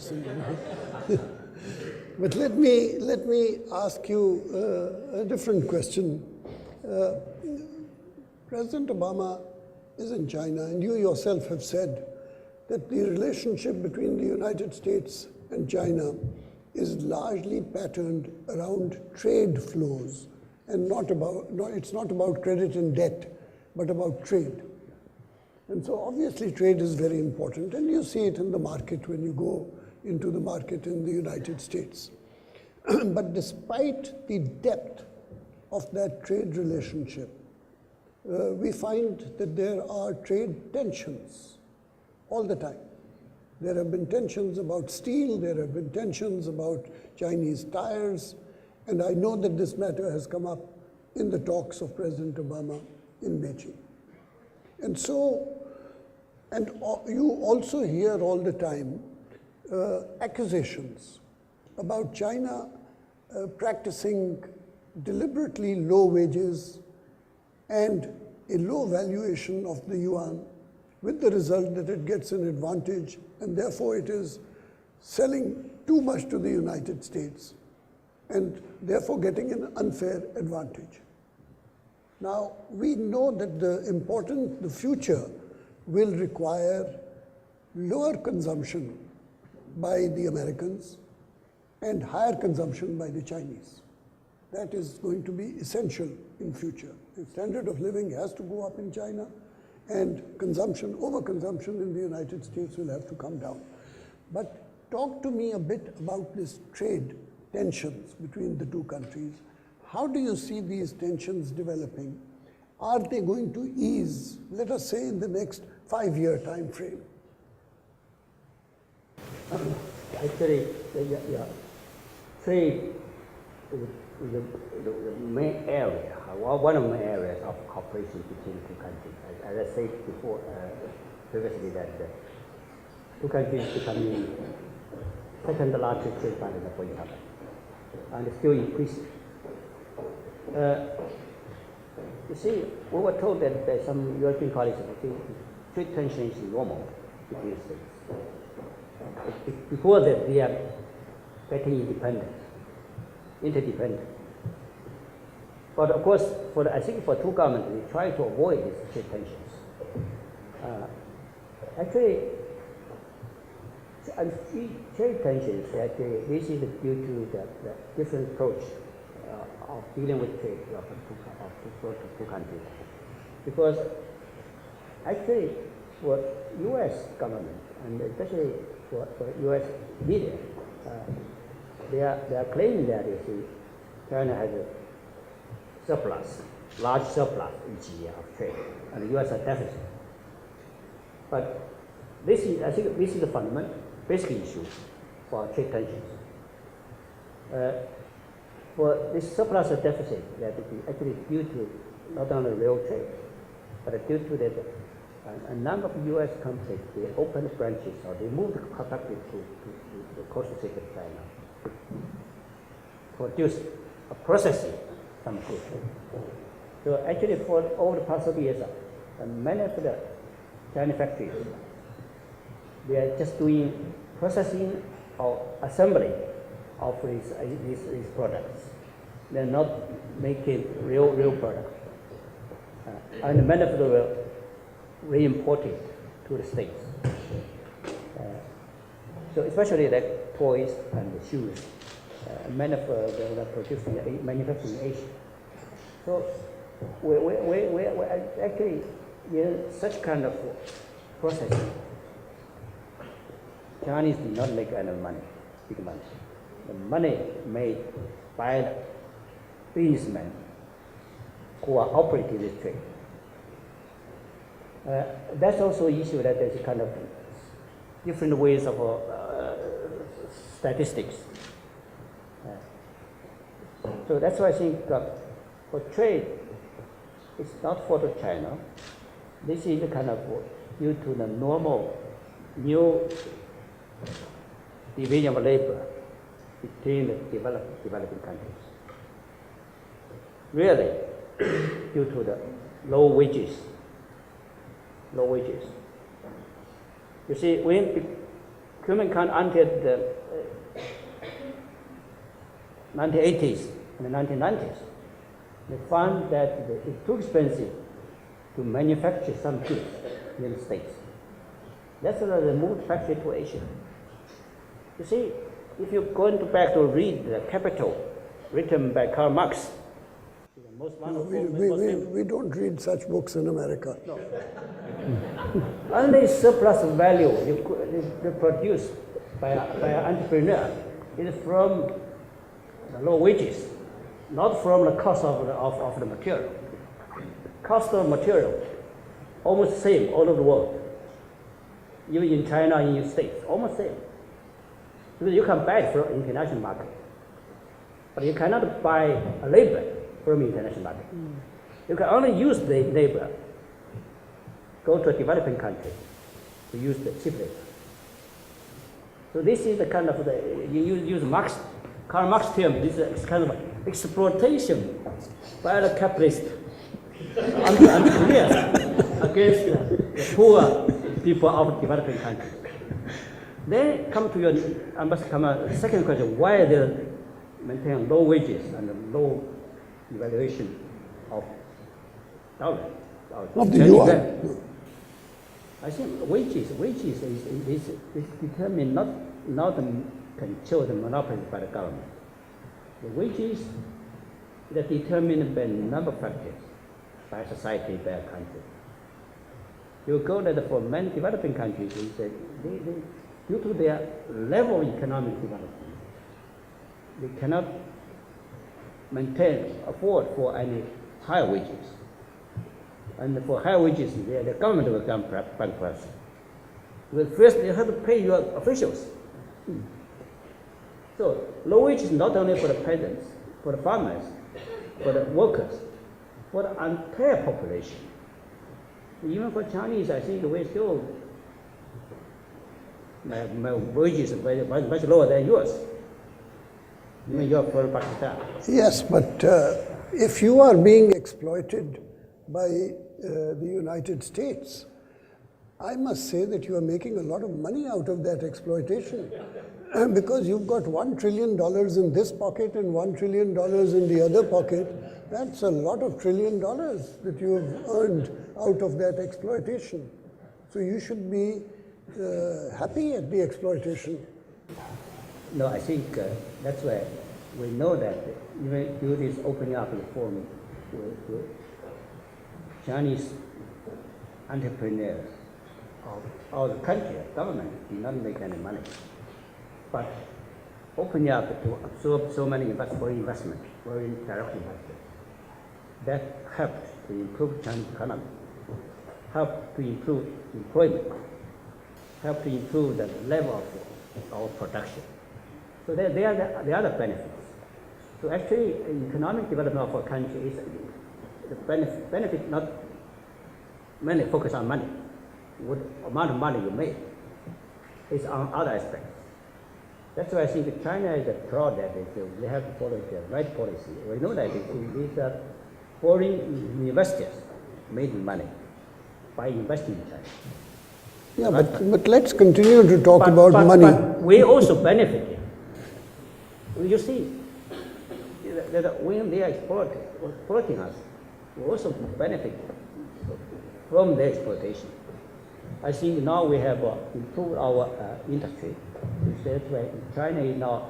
person. But let me ask you a different question. President Obama is in China, and you yourself have said that the relationship between the United States and China is largely patterned around trade flows, and it's not about credit and debt, but about trade. And so obviously trade is very important, and you see it in the market when you go into the market in the United States. But despite the depth of that trade relationship, we find that there are trade tensions all the time. There have been tensions about steel, there have been tensions about Chinese tires, and I know that this matter has come up in the talks of President Obama in Beijing. And so, you also hear all the time accusations about China practicing deliberately low wages and a low valuation of the yuan, with the result that it gets an advantage, and therefore it is selling too much to the United States, and therefore getting an unfair advantage. Now, we know that the future will require lower consumption by the Americans and higher consumption by the Chinese. That is going to be essential in future. The standard of living has to go up in China, and overconsumption in the United States will have to come down. But talk to me a bit about this trade tensions between the two countries. How do you see these tensions developing? Are they going to ease, let us say, in the next 5-year time frame? Actually, trade is the main area, one of the main areas of cooperation between the two countries. As I said before, previously, that the two countries becoming second largest trade partner for each other, and still increasing. You see, we were told that some European colleagues think trade tension is normal between states. Before that, they are getting interdependent. But of course, I think for two governments, they try to avoid these trade tensions. Actually, trade tensions, actually, this is due to the different approach of dealing with trade of two countries. Because actually, for U.S. government, and especially for U.S. media, they are claiming that China has a surplus, large surplus each year of trade, and the U.S. has deficit. But I think this is the fundamental, basic issue for trade tensions. For this surplus or deficit, that is actually due to not only real trade, but due to that a number of U.S. companies, they opened branches or they moved production to the coastal state of China, produce or processing some goods. So actually, for over the past years, many of the Chinese factories, they are just doing processing or assembly of these products. They're not making real products. And many of them were re-imported to the States. So especially like toys and shoes, many of them are produced manufactured in Asia. So we actually, such kind of processing, Chinese do not make any money, big money. The money made by the businessmen who are operating this trade. That's also an issue that there's kind of different ways of statistics. So that's why I think for trade, it's not for China. This is kind of due to the normal new division of labor between the developing countries. Really, due to the low wages. You see, when humankind until the 1980s and the 1990s, they found that it's too expensive to manufacture some goods in the States. That's why they moved factory to Asia. You see, if you're going back to read the Capital, written by Karl Marx, the most We don't read such books in America. No. Only surplus value you produce by an entrepreneur is from the low wages, not from the cost of the material. Cost of material, almost same all over the world. Even in China, in the States, almost same. Because you can buy it from international market, but you cannot buy a labor from international market. You can only use the labor. Go to a developing country to use the cheap labor. So this is the kind of you use Karl Marx term. This is kind of exploitation by the capitalist entrepreneurs against the poor people of developing countries. Then come to I must come a second question: why they maintain low wages and low evaluation of dollar? Of the yuan. I think wages is determined not controlled and monopolized by the government. The wages are determined by a number of factors, by society, by a country. You go there for many developing countries, they due to their level of economic development, they cannot afford for any higher wages. And for higher wages, the government will become bankrupt. Well, first, you have to pay your officials. So, low wages not only for the peasants, for the farmers, for the workers, for the entire population. Even for Chinese, I think we still, my wages are much lower than yours. Even yours for Pakistan. Yes, but if you are being exploited by the United States, I must say that you are making a lot of money out of that exploitation. Because you've got $1 trillion in this pocket and $1 trillion in the other pocket. That's a lot of $1 trillion that you have earned out of that exploitation. So you should be happy at the exploitation. No, I think that's why we know that even due to this opening up the forum to Chinese entrepreneurs of the country, government did not make any money. But opening up to absorb so many foreign investment, foreign direct investment, that helped to improve Chinese economy, helped to improve employment, helped to improve the level of our production. So they are the other benefits. So actually, economic development of a country is the benefit not mainly focus on money, what amount of money you make. It's on other aspects. That's why I think China is proud that they have to follow the right policy. We know that these foreign investors made money by investing in China. Yeah, but let's continue to talk about money. But we also benefit. You see, that when they are exploiting us, we also benefit from their exploitation. I think now we have improved our industry. That's why China is now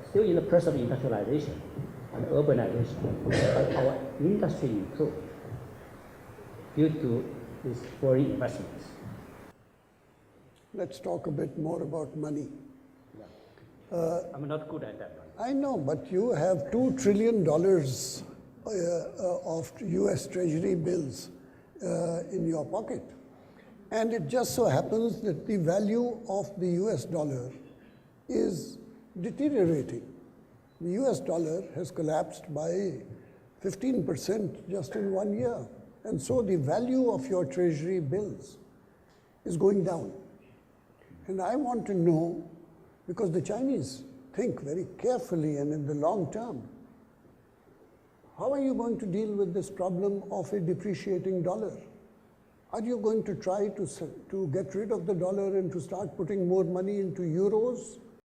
still in the process of industrialization and urbanization. But our industry improved due to these foreign investments. Let's talk a bit more about money. I'm not good at that one. I know, but you have $2 trillion of US Treasury bills in your pocket. And it just so happens that the value of the US dollar is deteriorating. The US dollar has collapsed by 15% just in 1 year. And so the value of your treasury bills is going down. And I want to know, because the Chinese think very carefully and in the long term, how are you going to deal with this problem of a depreciating dollar? Are you going to try to get rid of the dollar and to start putting more money into euros?